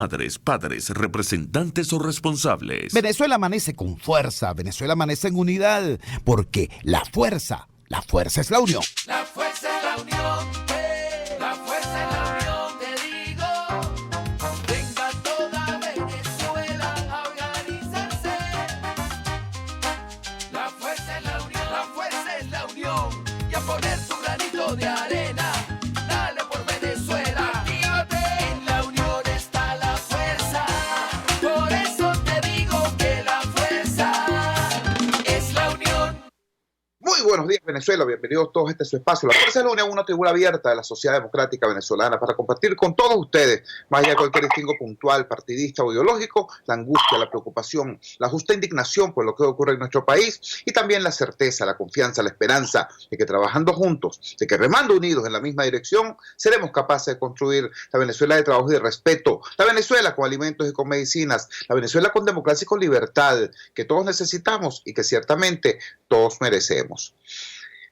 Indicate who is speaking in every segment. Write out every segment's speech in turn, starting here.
Speaker 1: Madres, padres, representantes o responsables.
Speaker 2: Venezuela amanece con fuerza, Venezuela amanece en unidad, porque la fuerza es la unión.
Speaker 3: La fuerza es la unión, la fuerza es la unión, te digo. Venga toda Venezuela a organizarse. La fuerza es la unión, la fuerza es la unión. Y a poner tu granito de arena, dale por Venezuela. Actívate, en la unión está la fuerza. Por eso te digo que la fuerza es la unión.
Speaker 4: Muy buenos días, Venezuela. Bienvenidos todos a este su espacio. La Fuerza de la Unión, una tribuna abierta de la sociedad democrática venezolana para compartir con todos ustedes, más allá de cualquier distingo puntual, partidista o ideológico, la angustia, la preocupación, la justa indignación por lo que ocurre en nuestro país y también la certeza, la confianza, la esperanza de que trabajando juntos, de que remando unidos en la misma dirección, seremos capaces de construir la Venezuela de trabajo y de respeto, la Venezuela con alimentos y con medicinas, la Venezuela con democracia y con libertad, que todos necesitamos y que ciertamente todos merecemos.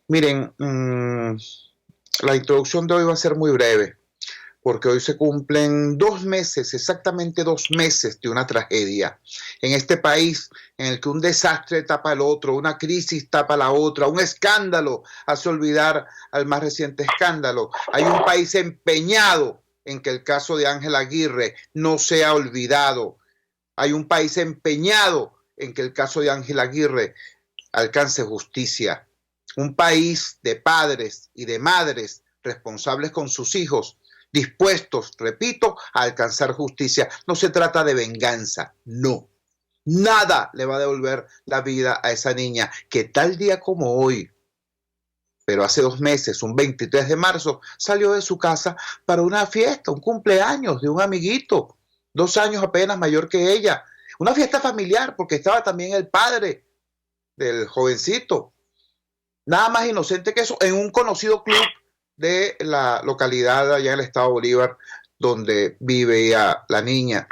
Speaker 4: Miren, la introducción de hoy va a ser muy breve, porque hoy se cumplen 2 meses, exactamente 2 meses de una tragedia. En este país en el que un desastre tapa el otro, una crisis tapa la otra, un escándalo hace olvidar al más reciente escándalo. Hay un país empeñado en que el caso de Ángel Aguirre no sea olvidado. Hay un país empeñado en que el caso de Ángel Aguirre alcance justicia. Un país de padres y de madres responsables con sus hijos, dispuestos, repito, a alcanzar justicia. No se trata de venganza, no. Nada le va a devolver la vida a esa niña que tal día como hoy, pero hace 2 meses, un 23 de marzo, salió de su casa para una fiesta, un cumpleaños de un amiguito, 2 años apenas mayor que ella. Una fiesta familiar porque estaba también el padre del jovencito. Nada más inocente que eso, en un conocido club de la localidad allá en el estado Bolívar, donde vive la niña.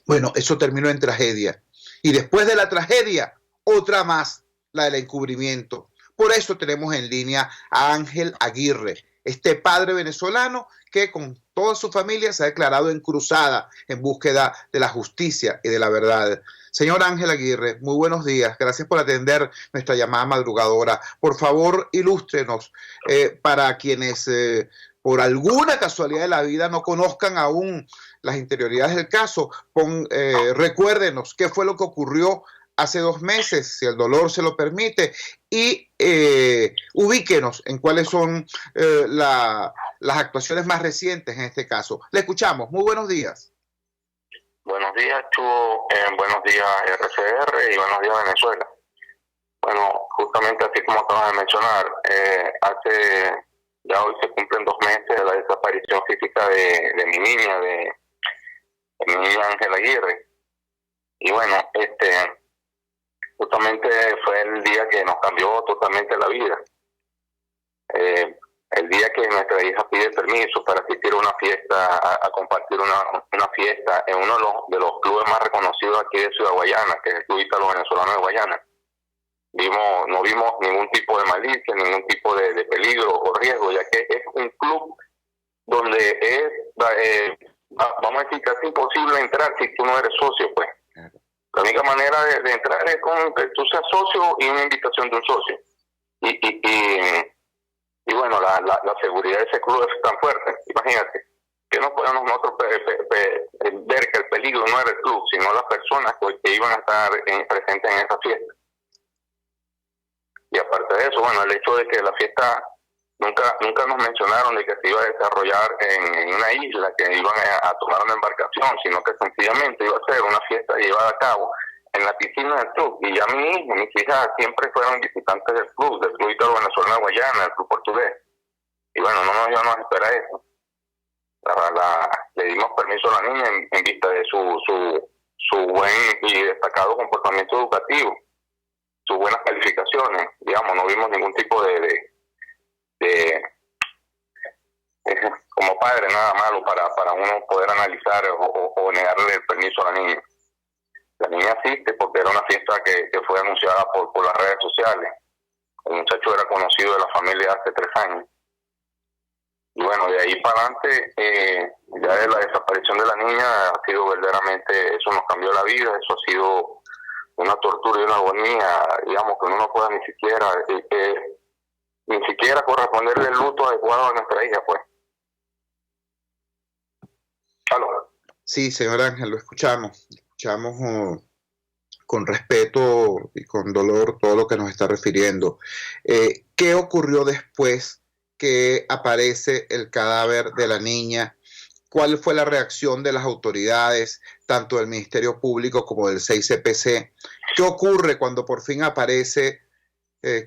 Speaker 4: Bueno, eso terminó en tragedia. Y después de la tragedia, otra más, la del encubrimiento. Por eso tenemos en línea a Ángel Aguirre, este padre venezolano que con toda su familia se ha declarado en cruzada en búsqueda de la justicia y de la verdad. Señor Ángel Aguirre, muy buenos días. Gracias por atender nuestra llamada madrugadora. Por favor, ilústrenos para quienes por alguna casualidad de la vida no conozcan aún las interioridades del caso. Recuérdenos qué fue lo que ocurrió hace 2 meses, si el dolor se lo permite, y ubíquenos en cuáles son las actuaciones más recientes en este caso. Le escuchamos. Muy buenos días.
Speaker 5: Buenos días, Chugo, buenos días, RCR, y buenos días, Venezuela. Bueno, justamente así como acabas de mencionar, ya hoy se cumplen 2 meses de la desaparición física de mi niña, de mi niña Ángela Aguirre. Y bueno, justamente fue el día que nos cambió totalmente la vida. El día que nuestra hija pide permiso para asistir a una fiesta, a compartir una fiesta en uno de los clubes más reconocidos aquí de Ciudad Guayana, que es el Club Ítalo Venezolano de Guayana. No vimos ningún tipo de malicia, ningún tipo de peligro o riesgo, ya que es un club donde vamos a decir, casi imposible entrar si tú no eres socio, pues. La única manera de entrar es con que tú seas socio y una invitación de un socio. Y bueno, la seguridad de ese club es tan fuerte. Imagínate, que no podemos nosotros ver que el peligro no era el club, sino las personas que iban a estar presentes en esa fiesta. Y aparte de eso, bueno, el hecho de que la fiesta nunca nos mencionaron de que se iba a desarrollar en una isla, que iban a tomar una embarcación, sino que sencillamente iba a ser una fiesta llevada a cabo en la piscina del club. Y ya mis hijas siempre fueron visitantes del club Ítalo Venezolano de Guayana, el club portugués. Y bueno, no nos íbamos a esperar eso. Le dimos permiso a la niña en vista de su buen y destacado comportamiento educativo, sus buenas calificaciones. Digamos, no vimos ningún tipo de como padre nada malo para uno poder analizar o negarle el permiso a la niña. La niña asiste porque era una fiesta que fue anunciada por las redes sociales. El muchacho era conocido de la familia hace 3 años. Y bueno, de ahí para adelante, ya de la desaparición de la niña, ha sido verdaderamente, eso nos cambió la vida, eso ha sido una tortura y una agonía, digamos, que uno no pueda ni siquiera corresponderle el luto adecuado a nuestra hija, pues. ¿Aló?
Speaker 4: Sí, señor Ángel, lo escuchamos. Escuchamos con respeto y con dolor todo lo que nos está refiriendo. ¿Qué ocurrió después que aparece el cadáver de la niña? ¿Cuál fue la reacción de las autoridades, tanto del Ministerio Público como del 6CPC? ¿Qué ocurre cuando por fin aparece,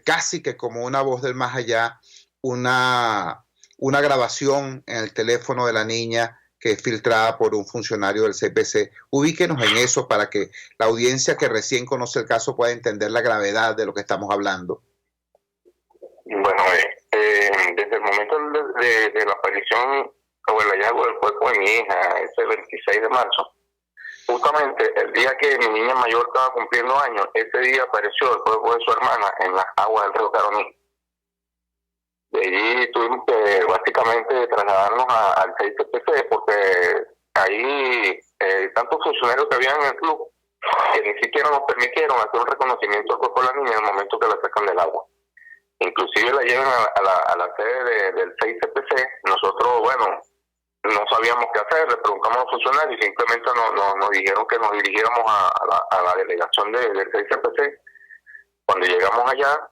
Speaker 4: casi que como una voz del más allá, una grabación en el teléfono de la niña que es filtrada por un funcionario del CPC? Ubíquenos en eso para que la audiencia que recién conoce el caso pueda entender la gravedad de lo que estamos hablando.
Speaker 5: Bueno, desde el momento de la aparición o el hallazgo del cuerpo de mi hija, ese 26 de marzo, justamente el día que mi niña mayor estaba cumpliendo años, ese día apareció el cuerpo de su hermana en las aguas del río Caroní. De allí tuvimos que básicamente trasladarnos al 6CPC porque ahí tantos funcionarios que habían en el club que ni siquiera nos permitieron hacer un reconocimiento del cuerpo de la niña en el momento que la sacan del agua. Inclusive la llevan a la sede del 6CPC. Nosotros, bueno, no sabíamos qué hacer, le preguntamos a los funcionarios y simplemente nos dijeron que nos dirigiéramos a la delegación del 6CPC. Cuando llegamos allá,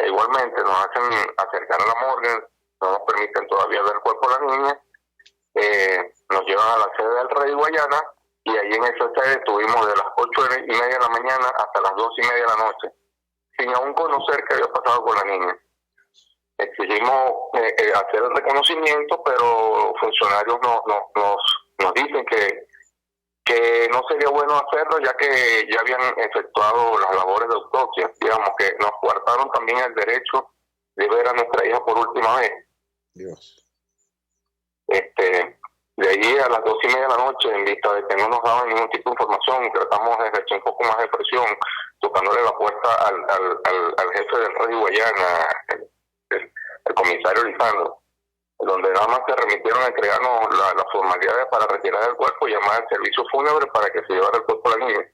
Speaker 5: igualmente nos hacen acercar a la morgue, no nos permiten todavía ver el cuerpo de la niña, nos llevan a la sede del Rey Guayana y ahí en esa sede estuvimos de las 8:30 de la mañana hasta las 2:30 de la noche, sin aún conocer qué había pasado con la niña. Exigimos hacer el reconocimiento, pero los funcionarios nos dicen que no sería bueno hacerlo ya que ya habían efectuado las labores de autopsia. Digamos que nos coartaron también el derecho de ver a nuestra hija por última vez.
Speaker 4: Dios.
Speaker 5: De allí a las 2:30 de la noche, en vista de que no nos daban ningún tipo de información, tratamos de ejercer un poco más de presión, tocándole la puerta al jefe del Rey Guayana, el comisario Lisandro, donde nada más se remitieron a entregarnos las formalidades para retirar el cuerpo y llamar al servicio fúnebre para que se llevara el cuerpo a la niña.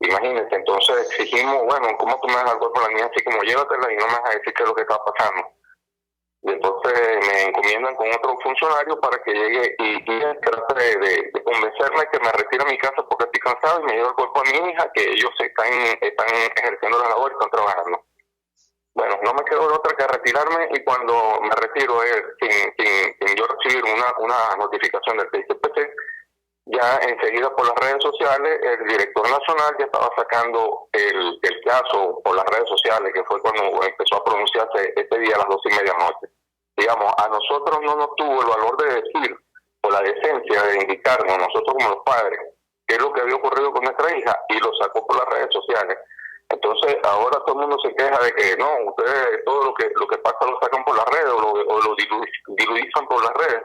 Speaker 5: Imagínense, entonces exigimos, bueno, ¿cómo tú me das el cuerpo a la niña así como llévatela y no me vas a decir qué es lo que está pasando? Y entonces me encomiendan con otro funcionario para que llegue y trate de convencerme que me retire a mi casa porque estoy cansado y me lleve el cuerpo a mi hija, que ellos están ejerciendo la labor y están trabajando. Bueno, no me quedó de otra que retirarme y cuando me retiro sin yo recibir una notificación del CPC, ya enseguida por las redes sociales el director nacional ya estaba sacando el caso por las redes sociales, que fue cuando empezó a pronunciarse este día a las 2:30 de la noche. Digamos, a nosotros no nos tuvo el valor de decir, o la decencia de indicarnos, nosotros como los padres, qué es lo que había ocurrido con nuestra hija, y lo sacó por las redes sociales. Entonces ahora todo el mundo se queja de que no, ustedes todo lo que pasa lo sacan por las redes o lo diluizan por las redes,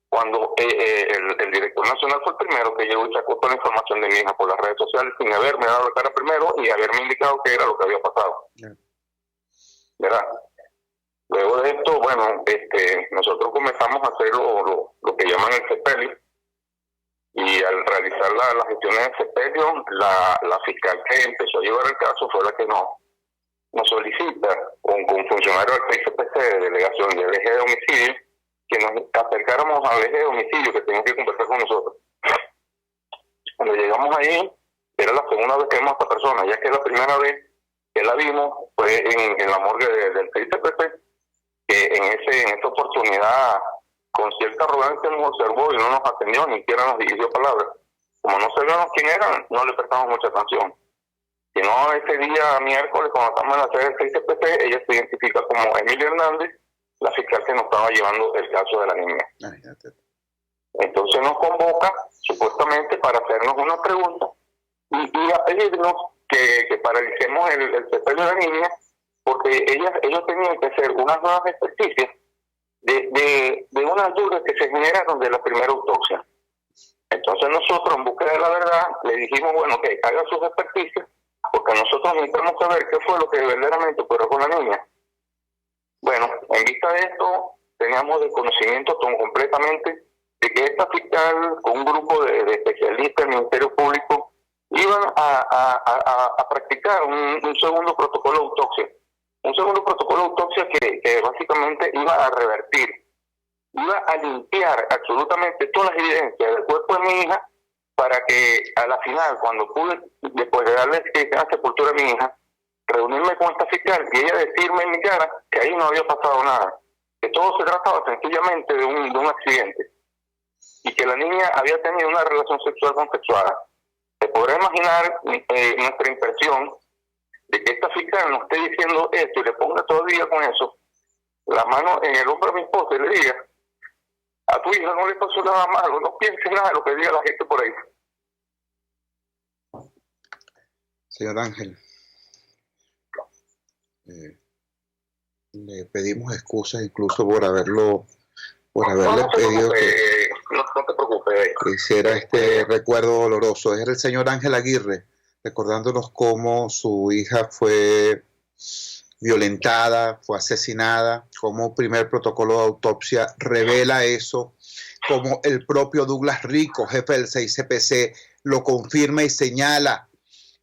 Speaker 5: cuando el director nacional fue el primero que llegó y sacó toda la información de mi hija por las redes sociales sin haberme dado la cara primero y haberme indicado qué era lo que había pasado. ¿Verdad? Luego de esto, bueno, nosotros comenzamos a hacer lo que llaman el sepelio. Y al realizar las gestiones del sepelio, la fiscal que empezó a llevar el caso fue la que nos solicita con funcionarios del CPC de delegación del eje de homicidio que nos acercáramos al eje de homicidio que tenían que conversar con nosotros. Cuando llegamos ahí, era la segunda vez que vimos a esta persona, ya que la primera vez que la vimos fue en la morgue del CPC, que en esa oportunidad con cierta arrogancia nos observó y no nos atendió, ni siquiera nos dirigió palabras. Como no sabíamos quién eran, no le prestamos mucha atención. Sino ese día, miércoles, cuando estamos en la sede del CPC, ella se identifica como Emilia Hernández, la fiscal que nos estaba llevando el caso de la niña. Entonces nos convoca, supuestamente, para hacernos una pregunta y a pedirnos que paralicemos el sepelio de la niña, porque ellos tenían que hacer unas nuevas experticias de unas dudas que se generaron de la primera autopsia. Entonces nosotros, en búsqueda de la verdad, le dijimos, bueno, que haga sus experticias, porque nosotros necesitamos saber qué fue lo que verdaderamente ocurrió con la niña. Bueno, en vista de esto, teníamos el conocimiento completamente de que esta fiscal, con un grupo de especialistas del Ministerio Público, iban a practicar un segundo protocolo de autopsia. Un segundo protocolo de autopsia que básicamente iba a revertir, iba a limpiar absolutamente todas las evidencias del cuerpo de mi hija, para que a la final, cuando pude, después de darle la sepultura a mi hija, reunirme con esta fiscal y ella decirme en mi cara que ahí no había pasado nada, que todo se trataba sencillamente de un accidente y que la niña había tenido una relación sexual consensuada. Se podrá imaginar nuestra impresión de que esta fiscal nos esté diciendo esto y le ponga todavía con eso la mano en el hombro a mi esposa y le diga: a tu hija no le pasó nada malo, no pienses nada de lo que diga la gente por ahí.
Speaker 4: Señor Ángel, le pedimos excusas incluso por haberle pedido que
Speaker 5: no te preocupes.
Speaker 4: hiciera este recuerdo doloroso. Es el señor Ángel Aguirre, recordándonos cómo su hija fue violentada, fue asesinada, cómo un primer protocolo de autopsia revela eso, como el propio Douglas Rico, jefe del 6CPC, lo confirma y señala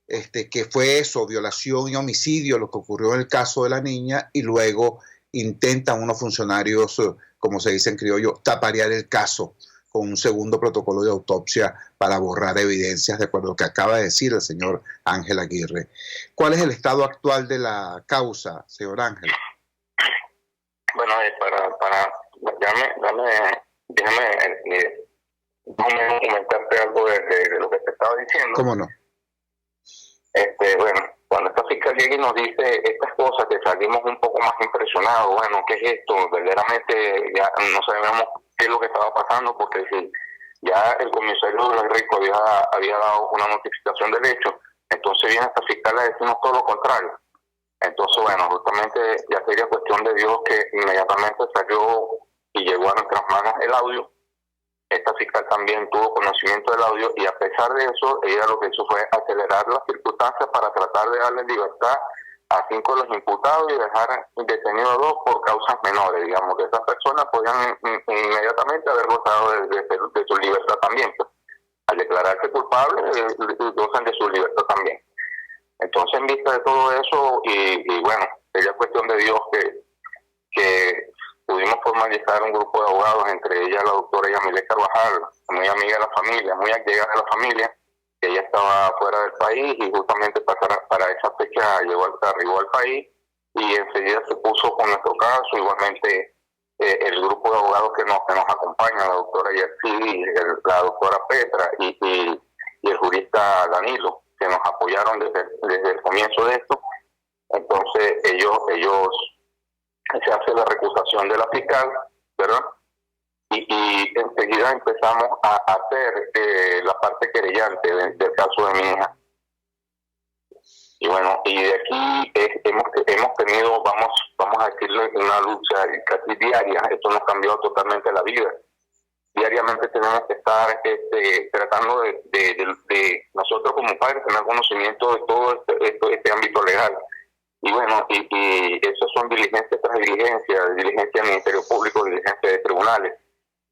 Speaker 4: que fue eso, violación y homicidio, lo que ocurrió en el caso de la niña, y luego intentan unos funcionarios, como se dice en criollo, taparear el caso con un segundo protocolo de autopsia para borrar evidencias, de acuerdo a lo que acaba de decir el señor Ángel Aguirre. ¿Cuál es el estado actual de la causa, señor Ángel?
Speaker 5: Bueno, déjame comentarte algo de lo que te estaba diciendo.
Speaker 4: ¿Cómo no?
Speaker 5: Bueno, cuando esta fiscal llega y nos dice estas cosas, que salimos un poco más impresionados, bueno, ¿qué es esto? Verdaderamente ya no sabíamos qué es lo que estaba pasando, porque si ya el comisario de Rico había dado una notificación del hecho, entonces viene esta fiscal a decirnos todo lo contrario. Entonces, bueno, justamente ya sería cuestión de Dios que inmediatamente salió y llegó a nuestras manos el audio. Esta fiscal también tuvo conocimiento del audio y a pesar de eso, ella lo que hizo fue acelerar las circunstancias para tratar de darle libertad a 5 de los imputados y dejar detenidos a 2 por causas menores. Digamos que esas personas podían inmediatamente haber gozado de su libertad también. Pues. Al declararse culpables, gozan de su libertad también. Entonces, en vista de todo eso, y bueno, sería cuestión de Dios que pudimos formalizar un grupo de abogados, entre ellas la doctora Yamile Carvajal, muy amiga de la familia, muy allegada de la familia, que ella estaba fuera del país y justamente para esa fecha arribó al país y enseguida se puso con nuestro caso. Igualmente el grupo de abogados que nos acompaña, la doctora Yersi, la doctora Petra y el jurista Danilo, que nos apoyaron desde el comienzo de esto. Entonces ellos se hace la recusación de la fiscal, ¿verdad? Y enseguida empezamos a hacer la parte querellante del caso de mi hija. Y bueno, y de aquí hemos tenido, vamos a decirle, una lucha casi diaria. Esto nos cambió totalmente la vida. Diariamente tenemos que estar tratando de nosotros como padres tener conocimiento de todo este ámbito legal. Y bueno, y eso son diligencias tras diligencias, diligencia del Ministerio Público, diligencia de tribunales.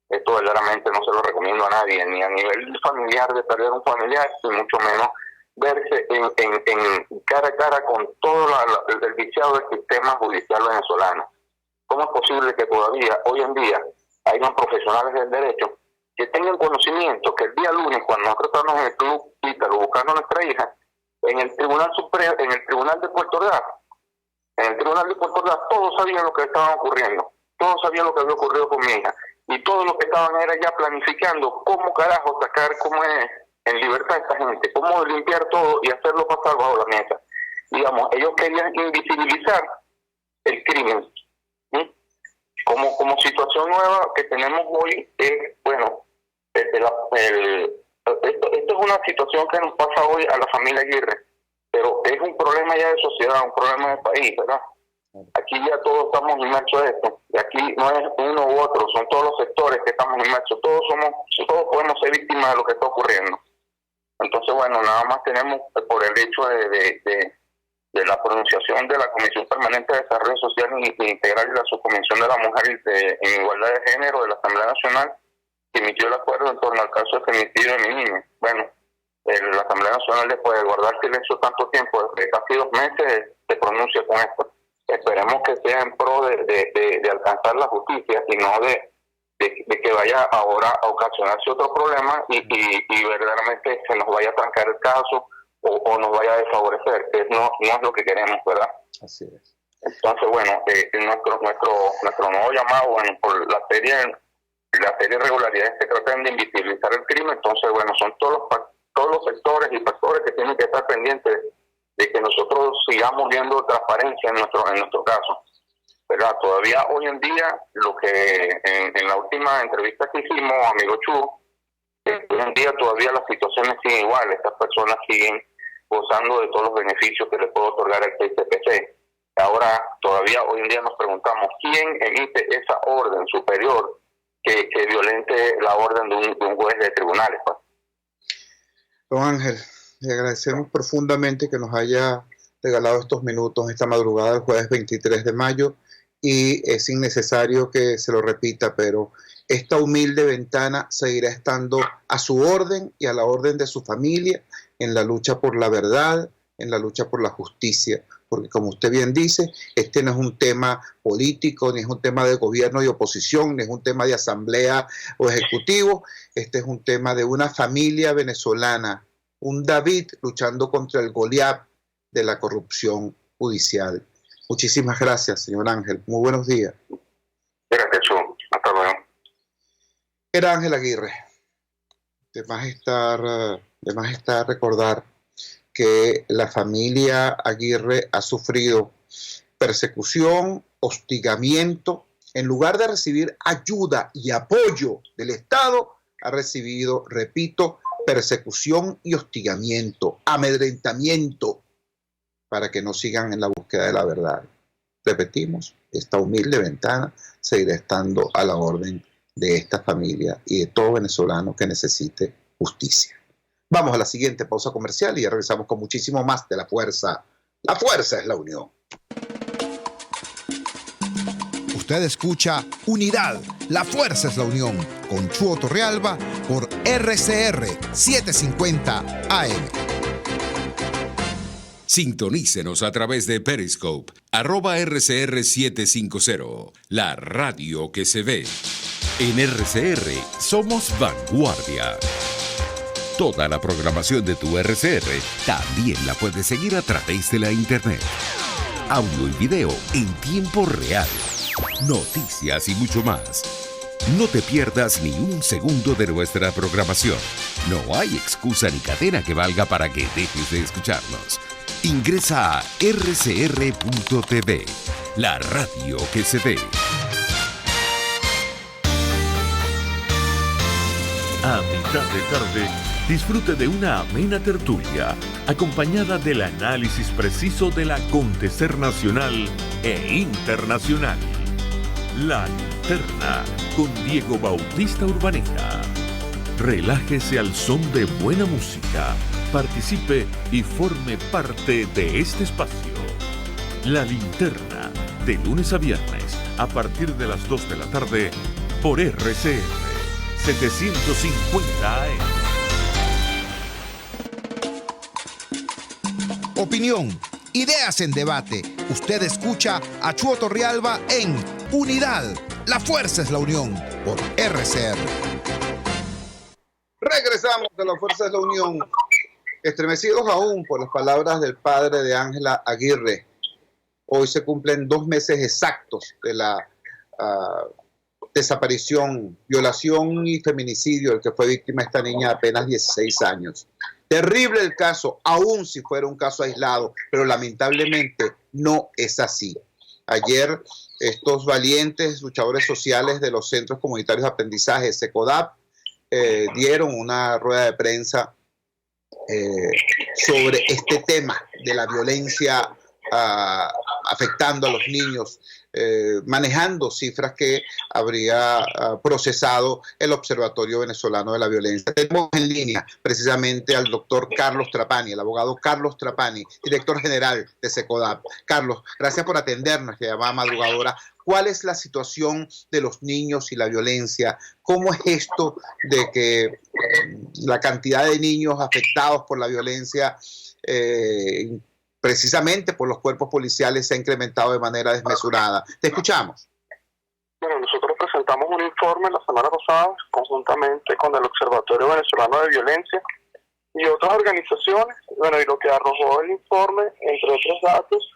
Speaker 5: Esto verdaderamente no se lo recomiendo a nadie, ni a nivel familiar de perder un familiar, ni mucho menos verse en cara a cara con todo el viciado del sistema judicial venezolano. ¿Cómo es posible que todavía, hoy en día, hayan profesionales del derecho que tengan conocimiento que el día lunes, cuando nosotros estábamos en el club Ítalo buscando a nuestra hija, en el Tribunal Supremo, en el Tribunal de Puerto Ordaz, todos sabían lo que estaba ocurriendo, todos sabían lo que había ocurrido con mi hija, y todos los que estaban era ya planificando cómo carajo sacar, cómo es en libertad a esta gente, cómo limpiar todo y hacerlo pasar bajo la mesa. Digamos, ellos querían invisibilizar el crimen. ¿Sí? Como situación nueva que tenemos hoy es, bueno, esto es una situación que nos pasa hoy a la familia Aguirre, pero es un problema ya de sociedad, un problema de país, ¿verdad? Aquí ya todos estamos inmersos en esto, y aquí no es uno u otro, son todos los sectores que estamos inmersos, todos podemos ser víctimas de lo que está ocurriendo. Entonces, bueno, nada más tenemos por el hecho de la pronunciación de la Comisión Permanente de Desarrollo Social Integral y la Subcomisión de la Mujer en Igualdad de Género de la Asamblea Nacional, que emitió el acuerdo en torno al caso de femicidio de mi niña. Bueno, la Asamblea Nacional, después de guardar silencio tanto tiempo, desde casi 2 meses, se pronuncia con esto. Esperemos que sea en pro de alcanzar la justicia y no de que vaya ahora a ocasionarse otro problema y verdaderamente se nos vaya a trancar el caso o nos vaya a desfavorecer. No es lo que queremos, ¿verdad?
Speaker 4: Así es.
Speaker 5: Entonces, bueno, nuestro nuevo llamado, bueno, por la serie de irregularidades que tratan de invisibilizar el crimen. Entonces, bueno, son todos los sectores y factores que tienen que estar pendientes de que nosotros sigamos viendo transparencia en nuestro caso, ¿verdad? Todavía hoy en día, lo que en la última entrevista que hicimos, amigo Chu, hoy en día todavía las situaciones siguen iguales. Estas personas siguen gozando de todos los beneficios que le puede otorgar el CPC. Ahora, todavía hoy en día nos preguntamos, ¿quién emite esa orden superior que violente la orden de un juez de tribunales, pues?
Speaker 4: Don Ángel, le agradecemos profundamente que nos haya regalado estos minutos esta madrugada del jueves 23 de mayo y es innecesario que se lo repita, pero esta humilde ventana seguirá estando a su orden y a la orden de su familia en la lucha por la verdad, en la lucha por la justicia, porque como usted bien dice, este no es un tema político, ni es un tema de gobierno y oposición, ni es un tema de asamblea o ejecutivo, este es un tema de una familia venezolana, un David luchando contra el Goliat de la corrupción judicial. Muchísimas gracias, señor Ángel. Muy buenos días.
Speaker 5: Gracias, Chu. Hasta luego.
Speaker 4: Era Ángel Aguirre. De más estar recordar que la familia Aguirre ha sufrido persecución, hostigamiento. En lugar de recibir ayuda y apoyo del Estado, ha recibido, repito, persecución y hostigamiento, amedrentamiento, para que no sigan en la búsqueda de la verdad. Repetimos, esta humilde ventana seguirá estando a la orden de esta familia y de todo venezolano que necesite justicia. Vamos a la siguiente pausa comercial y ya regresamos con muchísimo más de La Fuerza. La fuerza es la unión.
Speaker 2: Usted escucha Unidad, la fuerza es la unión, con Chuo Torrealba por RCR 750 AM.
Speaker 6: Sintonícenos a través de Periscope, @RCR750, la radio que se ve.
Speaker 1: En RCR somos vanguardia. Toda la programación de tu RCR también la puedes seguir a través de la internet. Audio y video en tiempo real. Noticias y mucho más. No te pierdas ni un segundo de nuestra programación. No hay excusa ni cadena que valga para que dejes de escucharnos. Ingresa a rcr.tv, la radio que se ve. A mitad de tarde, disfrute de una amena tertulia, acompañada del análisis preciso del acontecer nacional e internacional. La Linterna, con Diego Bautista Urbaneta. Relájese al son de buena música, participe y forme parte de este espacio. La Linterna, de lunes a viernes, a partir de las 2 de la tarde, por RCR 750 AM.
Speaker 2: Opinión, ideas en debate. Usted escucha a Chuo Torrealba en Unidad, la fuerza es la unión, por RCR.
Speaker 4: Regresamos de La Fuerza de la Unión, estremecidos aún por las palabras del padre de Ángela Aguirre. Hoy se cumplen 2 meses exactos de la desaparición, violación y feminicidio del que fue víctima esta niña de apenas 16 años. Terrible el caso, aun si fuera un caso aislado, pero lamentablemente no es así. Ayer estos valientes luchadores sociales de los Centros Comunitarios de Aprendizaje, SECODAP, dieron una rueda de prensa sobre este tema de la violencia afectando a los niños, manejando cifras que habría procesado el Observatorio Venezolano de la Violencia. Tenemos en línea precisamente al doctor Carlos Trapani, el abogado Carlos Trapani, director general de SECODAP. Carlos, gracias por atendernos, que llamada madrugadora. ¿Cuál es la situación de los niños y la violencia? ¿Cómo es esto de que la cantidad de niños afectados por la violencia precisamente por los cuerpos policiales se ha incrementado de manera desmesurada? Te escuchamos.
Speaker 7: Bueno, nosotros presentamos un informe la semana pasada conjuntamente con el Observatorio Venezolano de Violencia y otras organizaciones. Bueno, y lo que arrojó el informe, entre otros datos,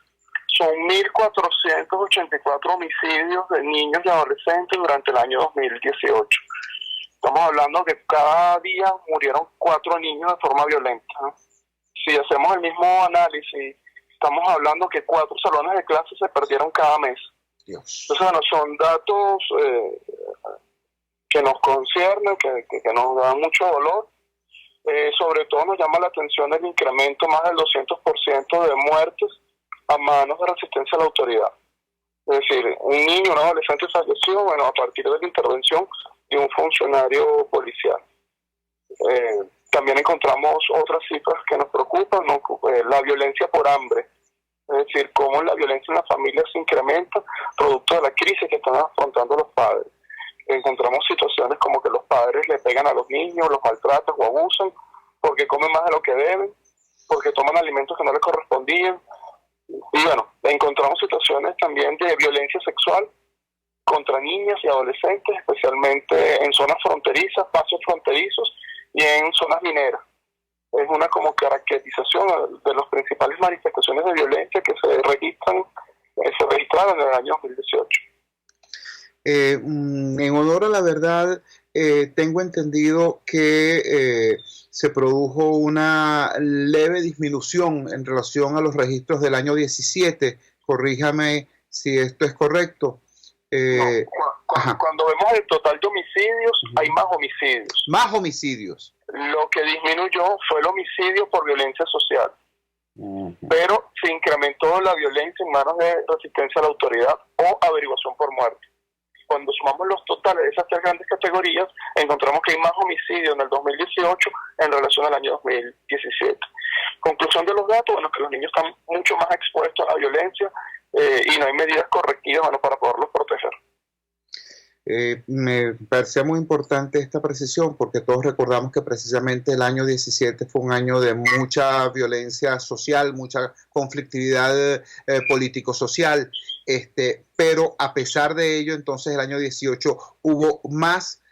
Speaker 7: son 1.484 homicidios de niños y adolescentes durante el año 2018. Estamos hablando que cada día murieron 4 niños de forma violenta, ¿no? Si hacemos el mismo análisis, estamos hablando que 4 salones de clase se perdieron cada mes.
Speaker 4: Dios.
Speaker 7: Entonces, bueno, son datos que nos conciernen, que nos dan mucho dolor. Sobre todo nos llama la atención el incremento más del 200% de muertes a manos de resistencia a la autoridad. Es decir, un niño, un adolescente falleció, bueno, a partir de la intervención de un funcionario policial. También encontramos otras cifras que nos preocupan, ¿no? La violencia por hambre, es decir, cómo la violencia en la familia se incrementa producto de la crisis que están afrontando los padres. Encontramos situaciones como que los padres le pegan a los niños, los maltratan o abusan porque comen más de lo que deben, porque toman alimentos que no les correspondían. Y bueno, encontramos situaciones también de violencia sexual contra niñas y adolescentes, especialmente en zonas fronterizas, pasos fronterizos y en zonas mineras. Es una como caracterización de las principales manifestaciones de violencia que se registraron en el año 2018.
Speaker 4: En honor a la verdad, tengo entendido que se produjo una leve disminución en relación a los registros del año 17. Corríjame si esto es correcto.
Speaker 7: Cuando vemos el total de homicidios, hay más homicidios.
Speaker 4: Más homicidios.
Speaker 7: Lo que disminuyó fue el homicidio por violencia social. Pero se incrementó la violencia en manos de resistencia a la autoridad o averiguación por muerte. Cuando sumamos los totales de esas 3 grandes categorías, encontramos que hay más homicidios en el 2018 en relación al año 2017. Conclusión de los datos, bueno, que los niños están mucho más expuestos a la violencia y no hay medidas correctivas, bueno, para poderlos proteger.
Speaker 4: Me parecía muy importante esta precisión porque todos recordamos que precisamente el año 17 fue un año de mucha violencia social, mucha conflictividad político-social, pero a pesar de ello, entonces el año 18 hubo más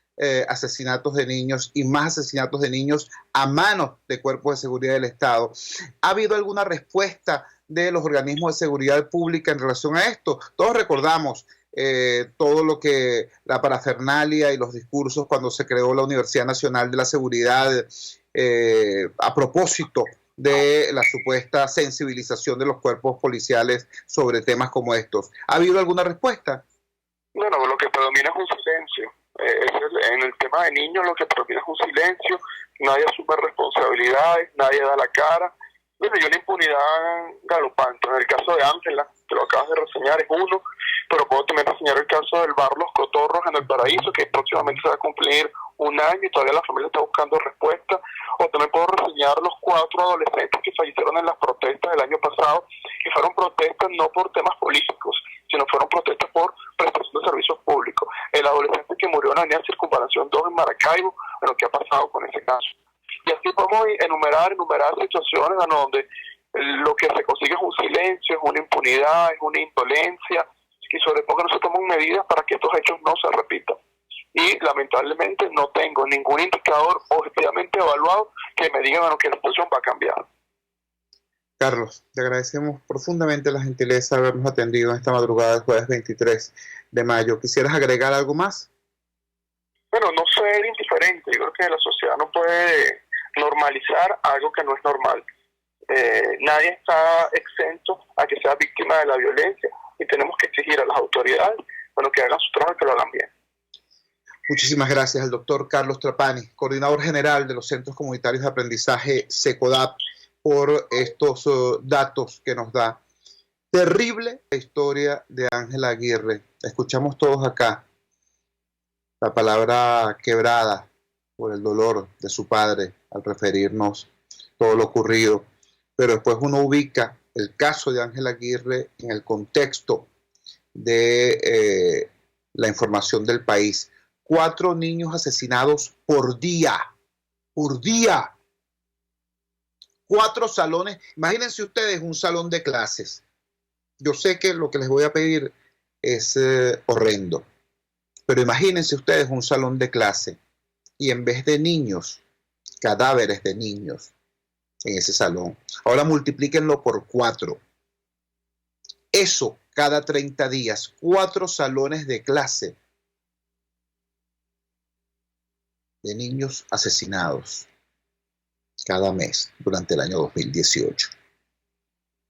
Speaker 4: asesinatos de niños y más asesinatos de niños a manos de cuerpos de seguridad del Estado. ¿Ha habido alguna respuesta de los organismos de seguridad pública en relación a esto? Todos recordamos todo lo que la parafernalia y los discursos cuando se creó la Universidad Nacional de la Seguridad a propósito de la supuesta sensibilización de los cuerpos policiales sobre temas como estos. ¿Ha habido alguna respuesta?
Speaker 7: Bueno, lo que predomina es un silencio. En el tema de niños lo que predomina es un silencio, nadie asume responsabilidades, nadie da la cara. Bueno, y una impunidad galopante. En el caso de Ángela, que lo acabas de reseñar, es uno, pero puedo también reseñar el caso del bar Los Cotorros en El Paraíso, que próximamente se va a cumplir 1 año y todavía la familia está buscando respuesta. O también puedo reseñar los 4 adolescentes que fallecieron en las protestas del año pasado, que fueron protestas no por temas políticos, sino fueron protestas por prestación de servicios públicos. El adolescente que murió en la avenida Circunvalación 2 en Maracaibo, bueno, ¿qué ha pasado con ese caso? Y así podemos enumerar situaciones en donde lo que se consigue es un silencio, es una impunidad, es una indolencia, y sobre todo que no se toman medidas para que estos hechos no se repitan. Y lamentablemente no tengo ningún indicador objetivamente evaluado que me diga bueno, que la situación va a cambiar.
Speaker 4: Carlos, te agradecemos profundamente la gentileza de habernos atendido en esta madrugada del jueves 23 de mayo. ¿Quisieras agregar algo más?
Speaker 7: Bueno, no ser indiferente. Yo creo que la sociedad no puede normalizar algo que no es normal. Nadie está exento a que sea víctima de la violencia y tenemos que exigir a las autoridades que hagan su trabajo y que lo hagan bien.
Speaker 4: Muchísimas gracias al doctor Carlos Trapani, coordinador general de los Centros Comunitarios de Aprendizaje SECODAP, por estos datos que nos da. Terrible la historia de Ángela Aguirre. Escuchamos todos acá la palabra quebrada por el dolor de su padre al referirnos todo lo ocurrido. Pero después uno ubica el caso de Ángela Aguirre en el contexto de la información del país. 4 niños asesinados por día. Por día. 4 salones. Imagínense ustedes un salón de clases. Yo sé que lo que les voy a pedir es horrendo, pero imagínense ustedes un salón de clase y en vez de niños, cadáveres de niños en ese salón. Ahora multiplíquenlo por 4. Eso cada 30 días, 4 salones de clase de niños asesinados cada mes durante el año 2018.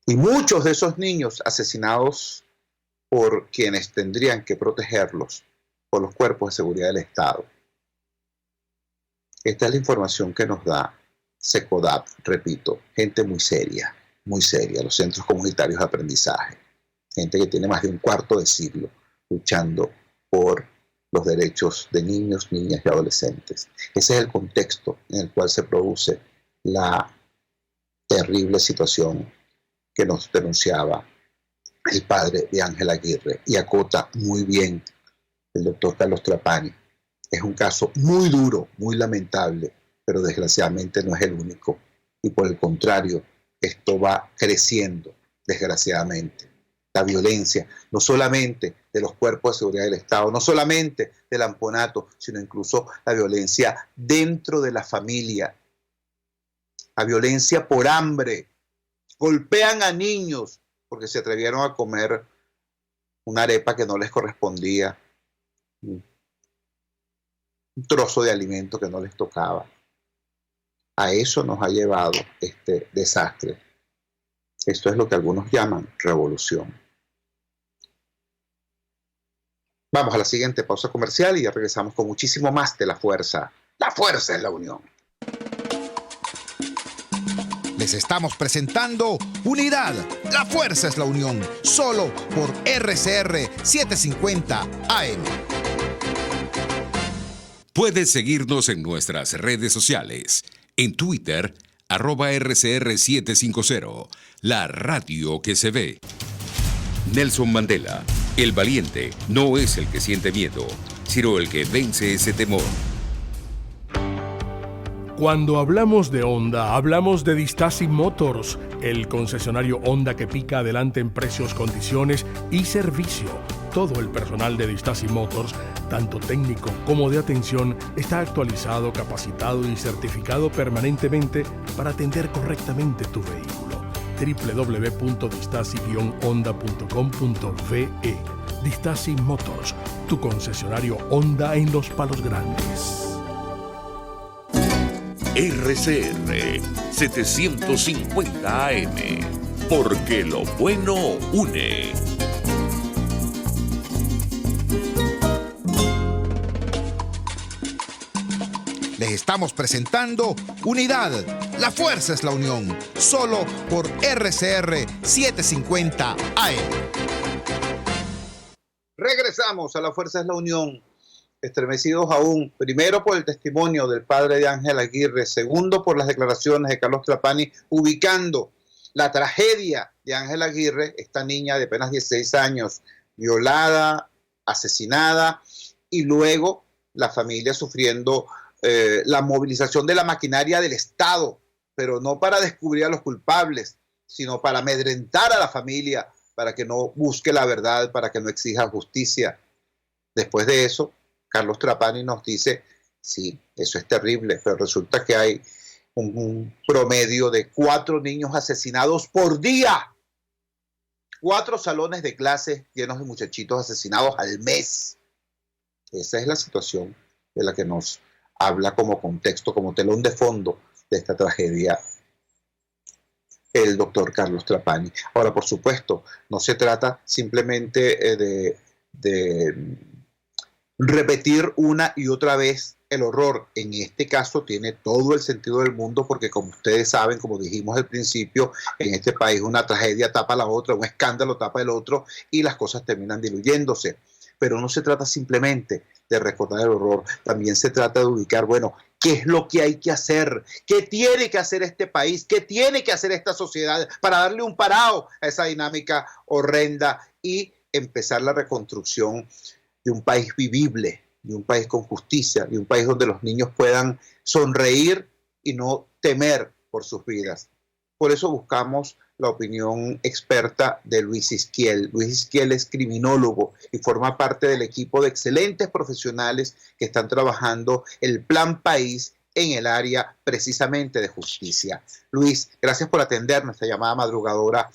Speaker 4: Y muchos de esos niños asesinados por quienes tendrían que protegerlos, por los cuerpos de seguridad del Estado. Esta es la información que nos da SECODAP, repito, gente muy seria, los centros comunitarios de aprendizaje, gente que tiene más de un cuarto de siglo luchando por los derechos de niños, niñas y adolescentes. Ese es el contexto en el cual se produce la terrible situación que nos denunciaba el padre de Ángela Aguirre, y acota muy bien el doctor Carlos Trapani. Es un caso muy duro, muy lamentable, pero desgraciadamente no es el único. Y por el contrario, esto va creciendo, desgraciadamente. La violencia, no solamente de los cuerpos de seguridad del Estado, no solamente del amponato, sino incluso la violencia dentro de la familia. La violencia por hambre. Golpean a niños porque se atrevieron a comer una arepa que no les correspondía, un trozo de alimento que no les tocaba. A eso nos ha llevado este desastre. Esto es lo que algunos llaman revolución. Vamos a la siguiente pausa comercial y ya regresamos con muchísimo más de La Fuerza. La Fuerza es la unión.
Speaker 2: Les estamos presentando Unidad, la fuerza es la unión, solo por RCR 750 AM.
Speaker 6: Puedes seguirnos en nuestras redes sociales. En Twitter, @RCR750, la radio que se ve. Nelson Mandela, el valiente no es el que siente miedo, sino el que vence ese temor.
Speaker 8: Cuando hablamos de Honda, hablamos de Distasi Motors, el concesionario Honda que pica adelante en precios, condiciones y servicio. Todo el personal de Distasi Motors, tanto técnico como de atención, está actualizado, capacitado y certificado permanentemente para atender correctamente tu vehículo. www.distasi-honda.com.ve. Distasi Motors, tu concesionario Honda en Los Palos Grandes.
Speaker 1: RCR 750 AM, porque lo bueno une.
Speaker 2: Les estamos presentando Unidad, la fuerza es la unión, solo por RCR 750 AM.
Speaker 4: Regresamos a La Fuerza es la Unión, estremecidos aún, primero por el testimonio del padre de Ángela Aguirre, segundo por las declaraciones de Carlos Trapani, ubicando la tragedia de Ángela Aguirre, esta niña de apenas 16 años, violada, asesinada, y luego la familia sufriendo la movilización de la maquinaria del Estado, pero no para descubrir a los culpables, sino para amedrentar a la familia, para que no busque la verdad, para que no exija justicia. Después de eso, Carlos Trapani nos dice, sí, eso es terrible, pero resulta que hay un promedio de 4 niños asesinados por día. 4 salones de clase llenos de muchachitos asesinados al mes. Esa es la situación de la que nos habla como contexto, como telón de fondo de esta tragedia el doctor Carlos Trapani. Ahora, por supuesto, no se trata simplemente de repetir una y otra vez el horror. En este caso tiene todo el sentido del mundo porque, como ustedes saben, como dijimos al principio, en este país una tragedia tapa la otra, un escándalo tapa el otro y las cosas terminan diluyéndose. Pero no se trata simplemente de recordar el horror, también se trata de ubicar, bueno, ¿qué es lo que hay que hacer? ¿Qué tiene que hacer este país? ¿Qué tiene que hacer esta sociedad para darle un parado a esa dinámica horrenda y empezar la reconstrucción de un país vivible, de un país con justicia, de un país donde los niños puedan sonreír y no temer por sus vidas? Por eso buscamos la opinión experta de Luis Izquiel. Luis Izquiel es criminólogo y forma parte del equipo de excelentes profesionales que están trabajando el Plan País en el área precisamente de justicia. Luis, gracias por atender nuestra llamada madrugadora.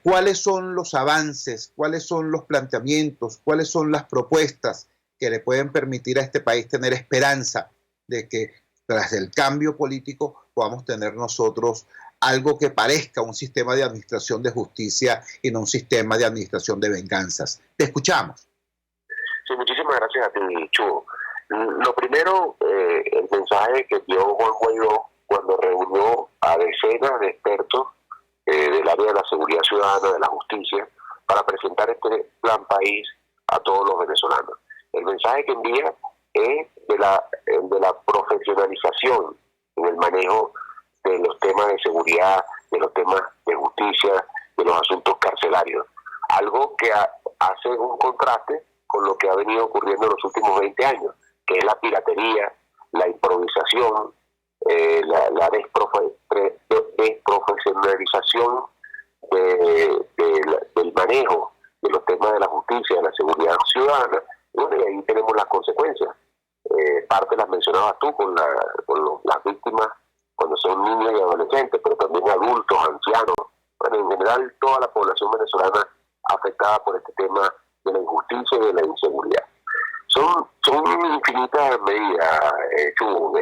Speaker 4: ¿Cuáles son los avances? ¿Cuáles son los planteamientos? ¿Cuáles son las propuestas que le pueden permitir a este país tener esperanza de que tras el cambio político podamos tener nosotros algo que parezca un sistema de administración de justicia y no un sistema de administración de venganzas? Te escuchamos.
Speaker 9: Sí, muchísimas gracias a ti, Chugo. Lo primero, el mensaje que dio Juan Guaidó cuando reunió a decenas de expertos del área de la seguridad ciudadana, de la justicia, para presentar este plan país a todos los venezolanos. El mensaje que envía es de la profesionalización en el manejo de los temas de seguridad, de los temas de justicia, de los asuntos carcelarios. Algo que hace un contraste con lo que ha venido ocurriendo en los últimos 20 años, que es la piratería, la improvisación, la desprofesionalización del manejo de los temas de la justicia, de la seguridad ciudadana. Bueno, y ahí tenemos las consecuencias. Parte las mencionabas tú con las víctimas cuando son niños y adolescentes, pero también adultos, ancianos, bueno, en general toda la población venezolana afectada por este tema de la injusticia y de la inseguridad. Son infinitas medidas, es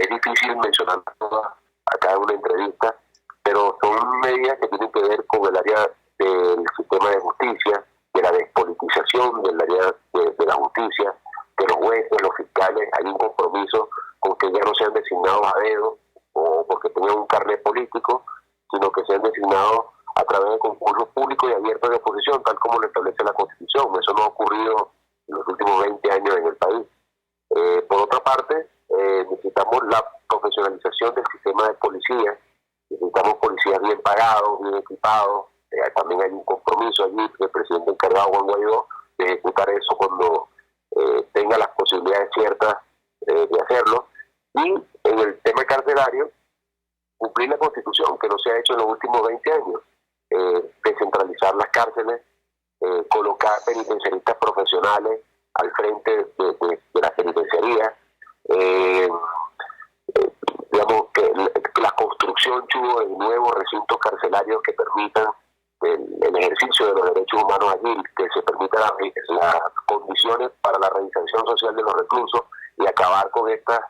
Speaker 9: difícil mencionar todas acá en una entrevista, pero son medidas que tienen que ver con el área del sistema de justicia, de la despolitización del área de la justicia, de los jueces, los fiscales. Hay un compromiso con que ya no sean designados a dedo o porque tengan un carnet político, sino que sean designados a través de concursos públicos y abiertos de oposición, tal como lo establece la Constitución. Eso no ha ocurrido en los últimos 20 años en el país. Por otra parte, necesitamos la profesionalización del sistema de policía. Necesitamos policías bien pagados, bien equipados. También hay un compromiso allí del presidente encargado, Juan Guaidó, de ejecutar eso cuando tenga las posibilidades ciertas de hacerlo. Y en el tema carcelario, cumplir la Constitución, que no se ha hecho en los últimos 20 años. Descentralizar las cárceles, colocar penitenciaristas profesionales al frente de la penitenciaría, digamos que la construcción, Chugo, de nuevos recintos carcelarios que permitan el ejercicio de los derechos humanos allí, que se permitan las condiciones para la reinserción social de los reclusos y acabar con estas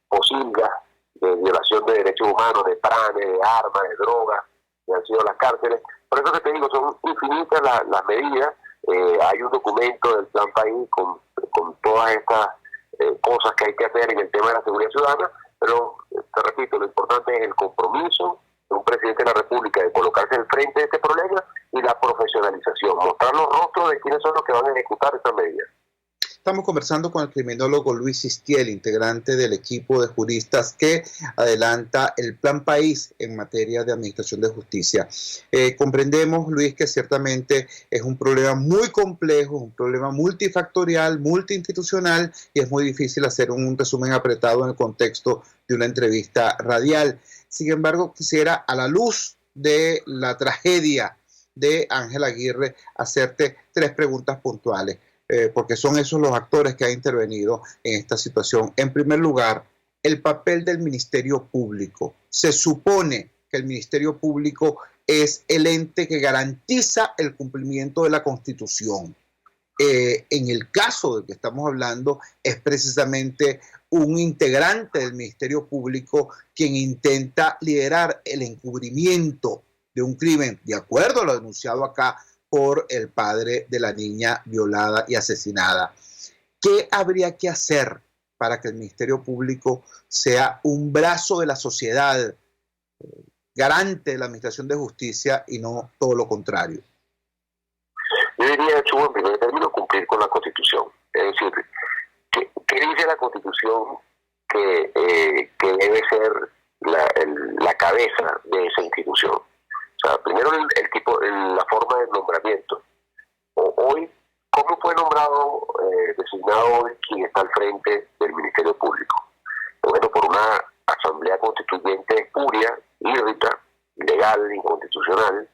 Speaker 9: posilgas de violación de derechos humanos, de pranes, de armas, de drogas que han sido las cárceles. Por eso que te digo, son infinitas las medidas. Hay un documento del Plan País con todas estas cosas que hay que hacer en el tema de la seguridad ciudadana, pero te repito, lo importante es el compromiso de un presidente de la República de colocarse al frente de este problema y la profesionalización, mostrar los rostros de quiénes son los que van a ejecutar estas medidas.
Speaker 4: Estamos conversando con el criminólogo Luis Izquiel, integrante del equipo de juristas que adelanta el Plan País en materia de administración de justicia. Comprendemos, Luis, que ciertamente es un problema muy complejo, un problema multifactorial, multiinstitucional, y es muy difícil hacer un resumen apretado en el contexto de una entrevista radial. Sin embargo, quisiera, a la luz de la tragedia de Ángel Aguirre, hacerte 3 preguntas puntuales. Porque son esos los actores que han intervenido en esta situación. En primer lugar, el papel del Ministerio Público. Se supone que el Ministerio Público es el ente que garantiza el cumplimiento de la Constitución. En el caso del que estamos hablando, es precisamente un integrante del Ministerio Público quien intenta liderar el encubrimiento de un crimen, de acuerdo a lo denunciado acá por el padre de la niña violada y asesinada. ¿Qué habría que hacer para que el Ministerio Público sea un brazo de la sociedad, garante de la administración de justicia y no todo lo contrario?
Speaker 9: Yo diría, Chubo, en primer término, cumplir con la Constitución. Es decir, ¿qué dice la Constitución que debe ser la cabeza de esa institución? O sea, primero la forma de nombramiento. Hoy, ¿cómo fue nombrado, designado hoy quien está al frente del Ministerio Público? Bueno, por una asamblea constituyente espuria, írrita, ilegal, inconstitucional,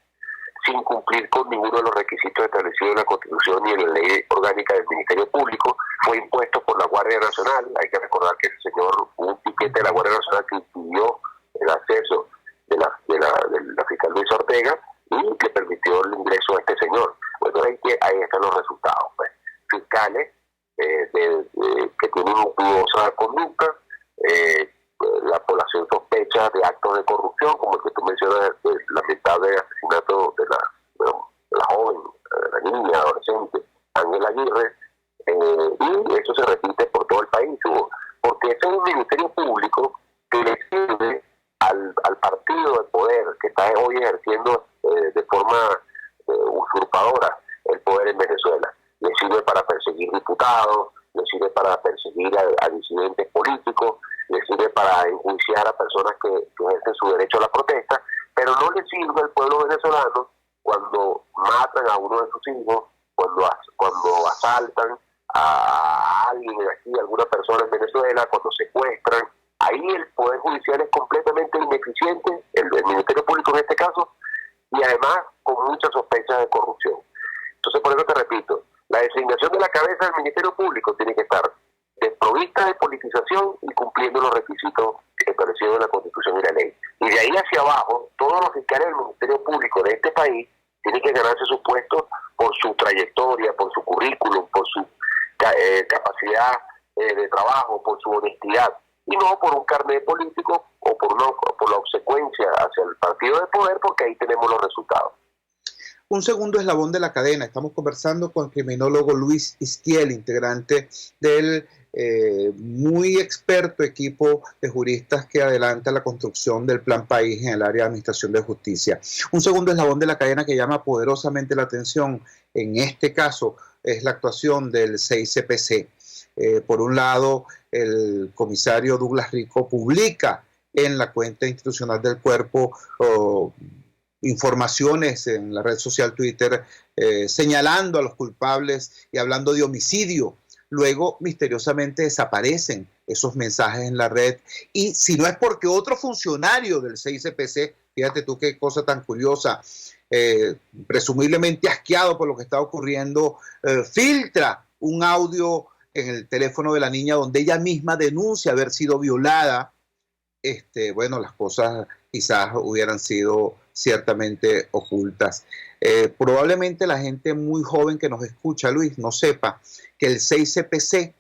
Speaker 9: sin cumplir con ninguno de los requisitos establecidos en la Constitución ni en la ley orgánica del Ministerio Público. Fue impuesto por la Guardia Nacional. Hay que recordar que ese señor, hubo un piquete de la Guardia Nacional que impidió el acceso de la fiscal Luis Ortega y que permitió el ingreso a este señor. Bueno, ahí están los resultados. Pues. Fiscales que tienen dudosa conducta, la población sospecha de actos de corrupción, como el que tú mencionas, el lamentable asesinato de la joven, la niña, adolescente, Ángela Aguirre, y eso se repite por todo el país, porque ese es un ministerio público que le sirve al partido de poder que está hoy ejerciendo de forma usurpadora el poder en Venezuela. Le sirve para perseguir diputados, le sirve para perseguir a disidentes políticos, le sirve para enjuiciar a personas que ejercen su derecho a la protesta, pero no le sirve al pueblo venezolano cuando matan a uno de sus hijos, cuando asaltan a alguien aquí, a alguna persona en Venezuela, cuando secuestran. Ahí el Poder Judicial es completamente ineficiente, el Ministerio Público en este caso, y además con muchas sospechas de corrupción. Entonces, por eso te repito, la designación de la cabeza del Ministerio Público tiene que estar desprovista de politización y cumpliendo los requisitos establecidos en la Constitución y la ley. Y de ahí hacia abajo, todos los fiscales del Ministerio Público de este país tienen que ganarse sus puestos por su trayectoria, por su currículum, por su capacidad de trabajo, por su honestidad, y no por un carnet político o por la obsecuencia hacia el partido de poder, porque ahí tenemos los resultados.
Speaker 4: Un segundo eslabón de la cadena. Estamos conversando con el criminólogo Luis Izquiel, integrante del muy experto equipo de juristas que adelanta la construcción del Plan País en el área de administración de justicia. Un segundo eslabón de la cadena que llama poderosamente la atención, en este caso, es la actuación del CICPC. Por un lado, el comisario Douglas Rico publica en la cuenta institucional del cuerpo informaciones en la red social Twitter señalando a los culpables y hablando de homicidio. Luego, misteriosamente, desaparecen esos mensajes en la red. Y si no es porque otro funcionario del CICPC, fíjate tú qué cosa tan curiosa, presumiblemente asqueado por lo que está ocurriendo, filtra un audio en el teléfono de la niña donde ella misma denuncia haber sido violada. Bueno, las cosas quizás hubieran sido ciertamente ocultas. Probablemente la gente muy joven que nos escucha, Luis, no sepa que el CICPC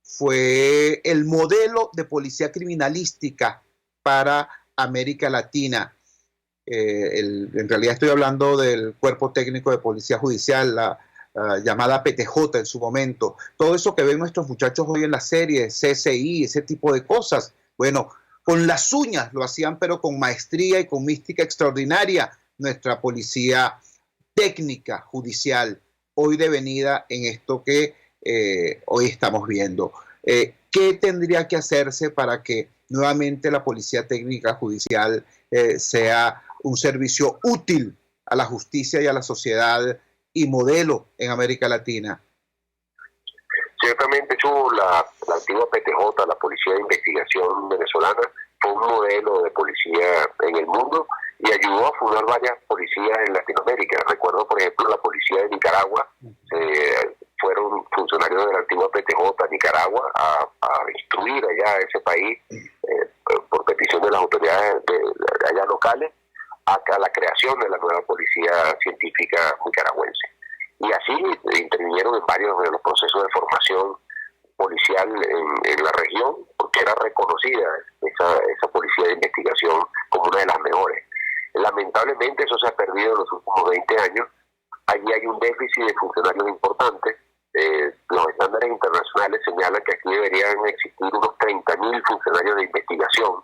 Speaker 4: fue el modelo de policía criminalística para América Latina. En realidad estoy hablando del Cuerpo Técnico de Policía Judicial, la llamada PTJ en su momento. Todo eso que ven nuestros muchachos hoy en las series, CSI, ese tipo de cosas. Bueno, con las uñas lo hacían, pero con maestría y con mística extraordinaria, nuestra policía técnica judicial, hoy devenida en esto que hoy estamos viendo. ¿Qué tendría que hacerse para que nuevamente la policía técnica judicial sea un servicio útil a la justicia y a la sociedad y modelo en América Latina?
Speaker 9: Ciertamente, Chubo, la antigua PTJ, la Policía de Investigación Venezolana, fue un modelo de policía en el mundo y ayudó a fundar varias policías en Latinoamérica. Recuerdo, por ejemplo, la policía de Nicaragua, fueron funcionarios de la antigua PTJ a Nicaragua a instruir allá ese país por petición de las autoridades de allá locales a la creación de la nueva policía científica nicaragüense. Y así intervinieron en varios de los procesos de formación policial en la región, porque era reconocida esa policía de investigación como una de las mejores. Lamentablemente eso se ha perdido en los últimos 20 años. Allí hay un déficit de funcionarios importantes. Los estándares internacionales señalan que aquí deberían existir unos 30.000 funcionarios de investigación,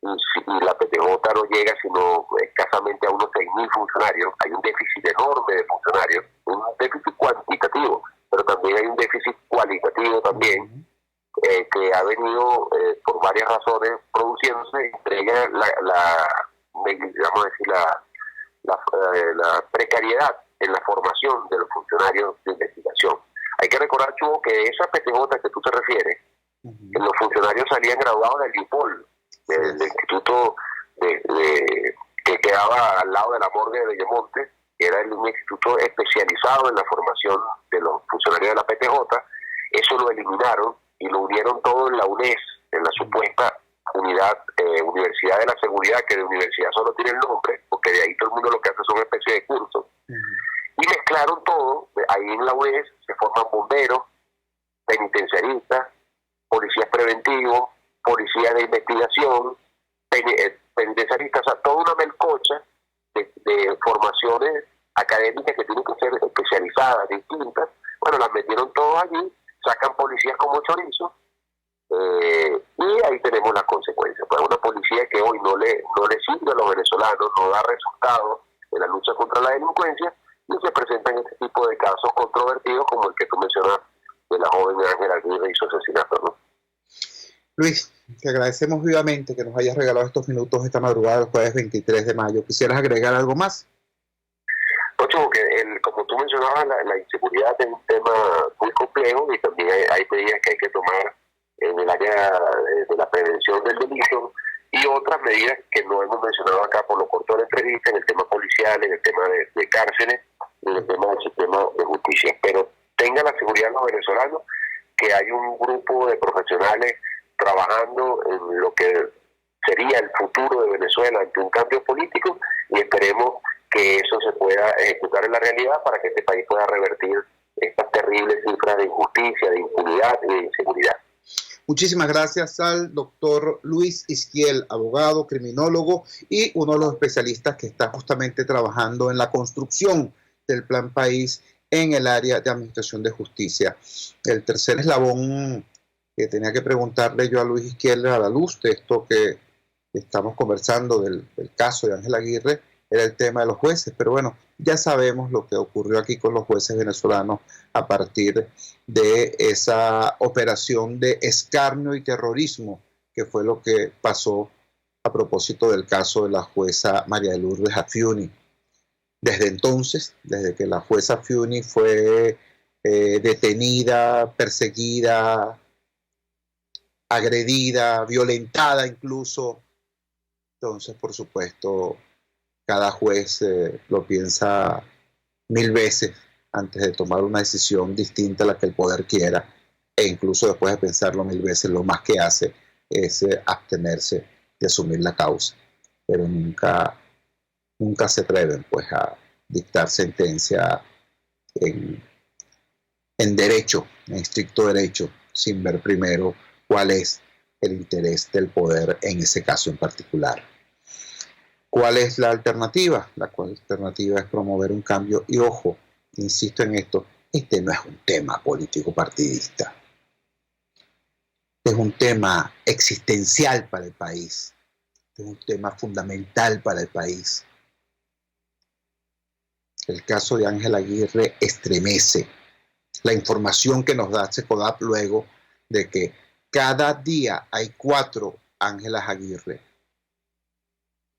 Speaker 9: y la PTJ no llega sino escasamente a unos 6.000 funcionarios. Hay un déficit enorme de funcionarios, un déficit cuantitativo, pero también hay un déficit cualitativo también, que ha venido por varias razones produciéndose, entre ellas la precariedad en la formación de los funcionarios de investigación. Hay que recordar, Chugo, que esa PTJ que tú te refieres, los funcionarios salían graduados del IUPOL, del instituto que quedaba al lado de la morgue de Bellomonte, que era un instituto especializado en la formación de los funcionarios de la PTJ. Eso lo eliminaron y lo unieron todo en la UNES, en la supuesta Universidad de la Seguridad, que de universidad solo tiene el nombre, porque de ahí todo el mundo lo que hace son especies de cursos. Y mezclaron todo. Ahí en la UNES se forman bomberos, penitenciaristas, policías preventivos, policías de investigación, penitenciaristas, o sea, toda una melcocha de formaciones académicas que tienen que ser especializadas, distintas. Bueno, las metieron todas allí, sacan policías como chorizo, y ahí tenemos las consecuencias. Pues una policía que hoy no le sirve a los venezolanos, no da resultados en la lucha contra la delincuencia, y se presentan este tipo de casos controvertidos como el que tú mencionas de la joven Ángela Aguirre y su asesinato, ¿no?
Speaker 4: Luis, te agradecemos vivamente que nos hayas regalado estos minutos esta madrugada del jueves 23 de mayo. ¿Quisieras agregar algo más?
Speaker 9: Ocho, que como tú mencionabas, la inseguridad es un tema muy complejo, y también hay medidas que hay que tomar en el área de la prevención del delito, y otras medidas que no hemos mencionado acá por lo corto de la entrevista, en el tema policial, en el tema de cárceles, en el tema del sistema de justicia. Pero tenga la seguridad los venezolanos que hay un grupo de profesionales trabajando en lo que sería el futuro de Venezuela ante un cambio político, y esperemos que eso se pueda ejecutar en la realidad para que este país pueda revertir estas terribles cifras de injusticia, de impunidad y de inseguridad.
Speaker 4: Muchísimas gracias al doctor Luis Isquiel, abogado, criminólogo y uno de los especialistas que está justamente trabajando en la construcción del Plan País en el área de administración de justicia. El tercer eslabón que tenía que preguntarle yo a Luis Isquiel a la luz de esto que estamos conversando del caso de Ángela Aguirre era el tema de los jueces, pero bueno, ya sabemos lo que ocurrió aquí con los jueces venezolanos a partir de esa operación de escarnio y terrorismo que fue lo que pasó a propósito del caso de la jueza María de Lourdes Afiuni. Desde entonces, desde que la jueza Afiuni fue detenida, perseguida, agredida, violentada incluso, entonces por supuesto cada juez lo piensa 1000 veces antes de tomar una decisión distinta a la que el poder quiera, e incluso después de pensarlo 1000 veces, lo más que hace es abstenerse de asumir la causa, pero nunca se atreven pues a dictar sentencia en derecho, en estricto derecho, sin ver primero cuál es el interés del poder en ese caso en particular. ¿Cuál es la alternativa? La alternativa es promover un cambio, y ojo, insisto en esto, este no es un tema político partidista, es un tema existencial para el país, es un tema fundamental para el país. El caso de Ángela Aguirre estremece. La información que nos da Secodap luego de que cada día hay 4 Ángelas Aguirre,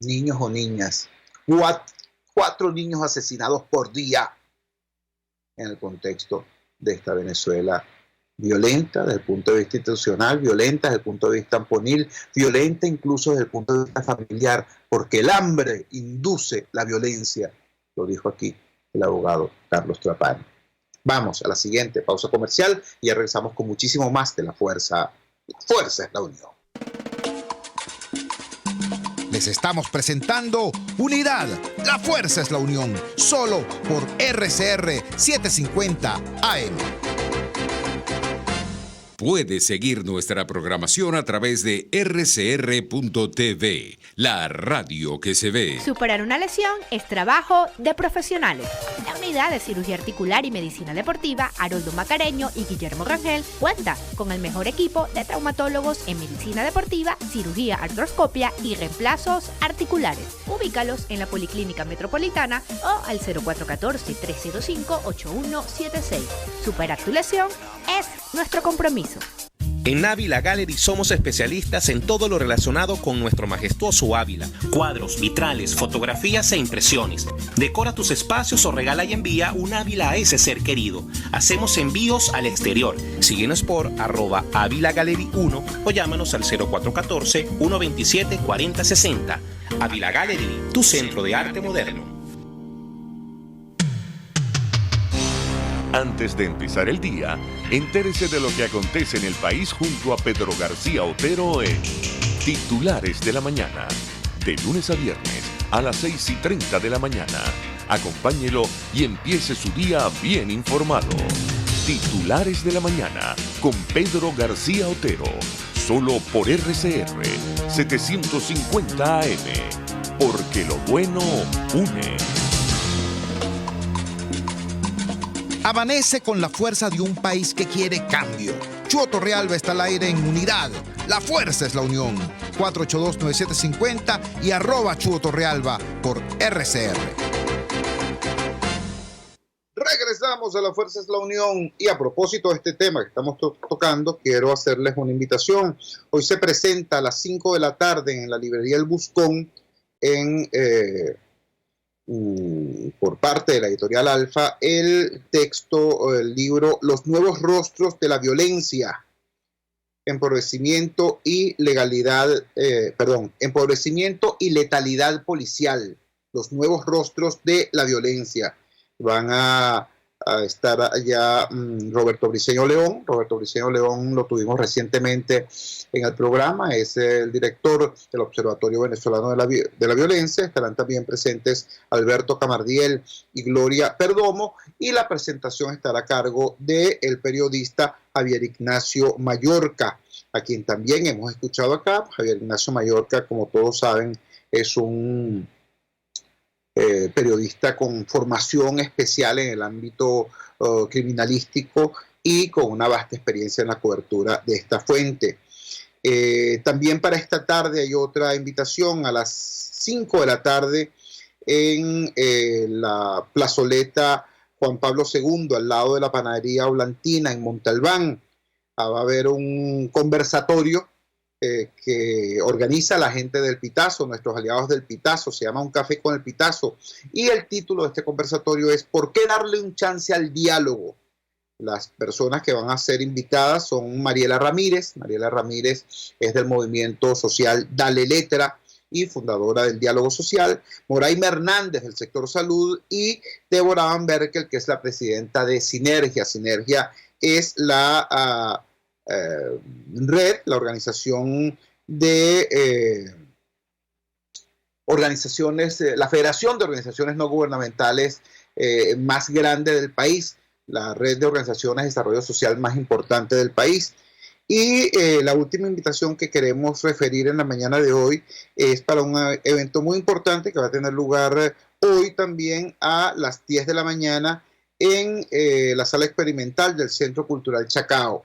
Speaker 4: niños o niñas, 4 niños asesinados por día en el contexto de esta Venezuela violenta desde el punto de vista institucional, violenta desde el punto de vista amponil, violenta incluso desde el punto de vista familiar, porque el hambre induce la violencia, lo dijo aquí el abogado Carlos Trapani. Vamos a la siguiente pausa comercial y ya regresamos con muchísimo más de La Fuerza. La Fuerza es la Unión.
Speaker 2: Les estamos presentando Unidad, la fuerza es la unión, solo por RCR 750 AM.
Speaker 6: Puedes seguir nuestra programación a través de rcr.tv, la radio que se ve.
Speaker 10: Superar una lesión es trabajo de profesionales. La unidad de cirugía articular y medicina deportiva Haroldo Macareño y Guillermo Rangel cuenta con el mejor equipo de traumatólogos en medicina deportiva, cirugía artroscopia y reemplazos articulares. Ubícalos en la Policlínica Metropolitana o al 0414-305-8176. Superar tu lesión es nuestro compromiso.
Speaker 11: En Ávila Gallery somos especialistas en todo lo relacionado con nuestro majestuoso Ávila. Cuadros, vitrales, fotografías e impresiones. Decora tus espacios o regala y envía un Ávila a ese ser querido. Hacemos envíos al exterior. Síguenos por @Ávila Gallery 1 o llámanos al 0414-127-4060. Ávila Gallery, tu centro de arte moderno.
Speaker 1: Antes de empezar el día, entérese de lo que acontece en el país junto a Pedro García Otero en Titulares de la Mañana. De lunes a viernes a las 6:30 de la mañana. Acompáñelo y empiece su día bien informado. Titulares de la Mañana con Pedro García Otero. Solo por RCR 750 AM. Porque lo bueno une.
Speaker 2: Amanece con la fuerza de un país que quiere cambio. Chuo Torrealba está al aire en Unidad. La fuerza es la unión. 482-9750 y @Chuo Torrealba por RCR.
Speaker 4: Regresamos a La Fuerza es la Unión y a propósito de este tema que estamos tocando, quiero hacerles una invitación. Hoy se presenta a las 5 de la tarde en la librería El Buscón por parte de la editorial Alfa, el texto, el libro Los nuevos rostros de la violencia, empobrecimiento y empobrecimiento y letalidad policial, los nuevos rostros de la violencia. Van a estar allá Roberto Briceño León. Roberto Briceño León lo tuvimos recientemente en el programa, es el director del Observatorio Venezolano de la Violencia. Estarán también presentes Alberto Camardiel y Gloria Perdomo, y la presentación estará a cargo del periodista Javier Ignacio Mallorca, a quien también hemos escuchado acá. Javier Ignacio Mallorca, como todos saben, es un periodista con formación especial en el ámbito criminalístico y con una vasta experiencia en la cobertura de esta fuente. También para esta tarde hay otra invitación a las 5 de la tarde en la plazoleta Juan Pablo II, al lado de la panadería Oblantina en Montalbán. Va a haber un conversatorio que organiza la gente del Pitazo, nuestros aliados del Pitazo. Se llama Un Café con el Pitazo, y el título de este conversatorio es ¿Por qué darle un chance al diálogo? Las personas que van a ser invitadas son Mariela Ramírez. Mariela Ramírez es del movimiento social Dale Letra y fundadora del Diálogo Social. Moraima Hernández, del sector salud, y Débora Van Berkel, que es la presidenta de Sinergia. Sinergia es la red, la organización de organizaciones, la Federación de Organizaciones No Gubernamentales más grande del país, la red de organizaciones de desarrollo social más importante del país. Y la última invitación que queremos referir en la mañana de hoy es para un evento muy importante que va a tener lugar hoy también a las 10 de la mañana en la sala experimental del Centro Cultural Chacao.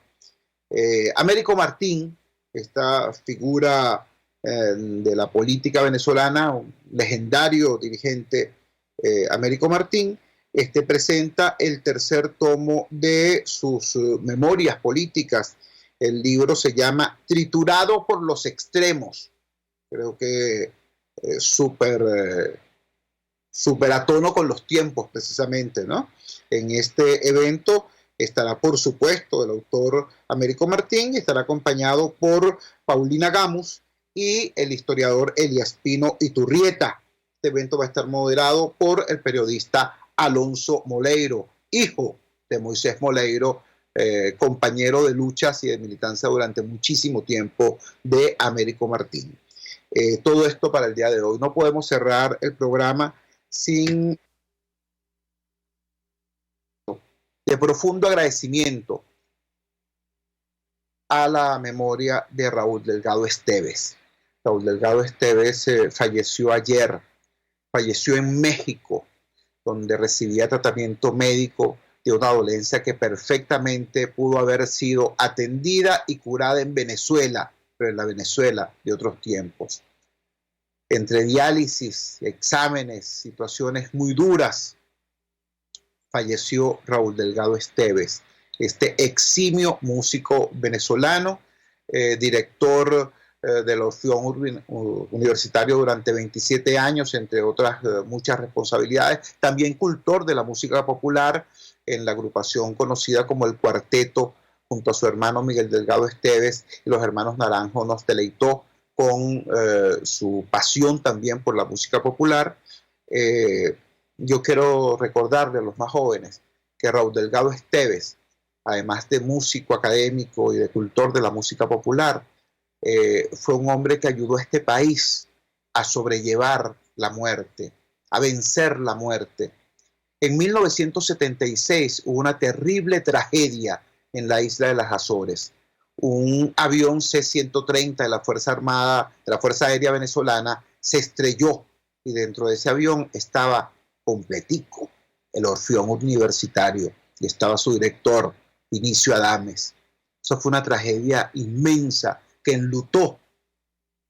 Speaker 4: Américo Martín, esta figura de la política venezolana, un legendario dirigente, Américo Martín, presenta el tercer tomo de sus memorias políticas. El libro se llama Triturado por los extremos. Creo que súper a tono con los tiempos, precisamente, ¿no? En este evento estará, por supuesto, el autor Américo Martín, y estará acompañado por Paulina Gamus y el historiador Elías Pino Iturrieta. Este evento va a estar moderado por el periodista Alonso Moleiro, hijo de Moisés Moleiro, compañero de luchas y de militancia durante muchísimo tiempo de Américo Martín. Todo esto para el día de hoy. No podemos cerrar el programa sin de profundo agradecimiento a la memoria de Raúl Delgado Esteves. Raúl Delgado Esteves falleció ayer, falleció en México, donde recibía tratamiento médico de una dolencia que perfectamente pudo haber sido atendida y curada en Venezuela, pero en la Venezuela de otros tiempos. Entre diálisis, exámenes, situaciones muy duras, falleció Raúl Delgado Esteves, este eximio músico venezolano, director del Orfeón Universitario durante 27 años, entre otras muchas responsabilidades, también cultor de la música popular en la agrupación conocida como el Cuarteto, junto a su hermano Miguel Delgado Esteves y los hermanos Naranjo. Nos deleitó con su pasión también por la música popular. Yo quiero recordarle a los más jóvenes que Raúl Delgado Esteves, además de músico académico y de cultor de la música popular, fue un hombre que ayudó a este país a sobrellevar la muerte, a vencer la muerte. En 1976 hubo una terrible tragedia en la isla de las Azores. Un avión C-130 de la Fuerza Armada, de la Fuerza Aérea Venezolana, se estrelló y dentro de ese avión estaba completico el Orfeón Universitario y estaba su director, Vinicio Adames. Eso fue una tragedia inmensa que enlutó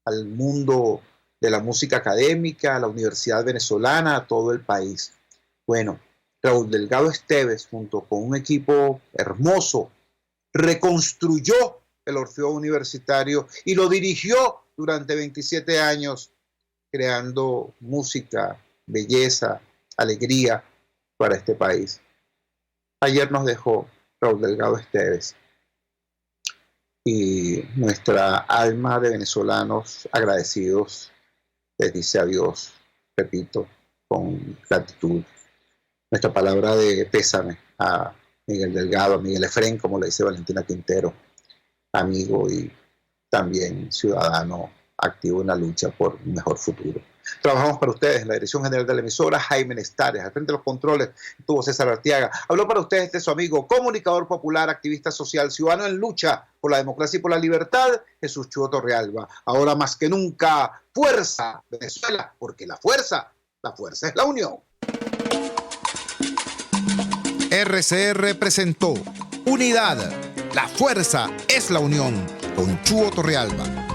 Speaker 4: al mundo de la música académica, a la Universidad Venezolana, a todo el país. Bueno, Raúl Delgado Esteves, junto con un equipo hermoso, reconstruyó el Orfeón Universitario y lo dirigió durante 27 años, creando música, belleza, alegría para este país. Ayer nos dejó Raúl Delgado Esteves y nuestra alma de venezolanos agradecidos les dice adiós, repito, con gratitud. Nuestra palabra de pésame a Miguel Delgado, a Miguel Efrén, como le dice Valentina Quintero, amigo y también ciudadano activo en la lucha por un mejor futuro. Trabajamos para ustedes en la dirección general de la emisora, Jaime Nestares, al frente de los controles estuvo César Arteaga. Habló para ustedes su amigo, comunicador popular, activista social, ciudadano en lucha por la democracia y por la libertad, Jesús Chuo Torrealba. Ahora más que nunca, fuerza Venezuela, porque la fuerza es la unión.
Speaker 2: RCR presentó Unidad, la fuerza es la unión, con Chuo Torrealba.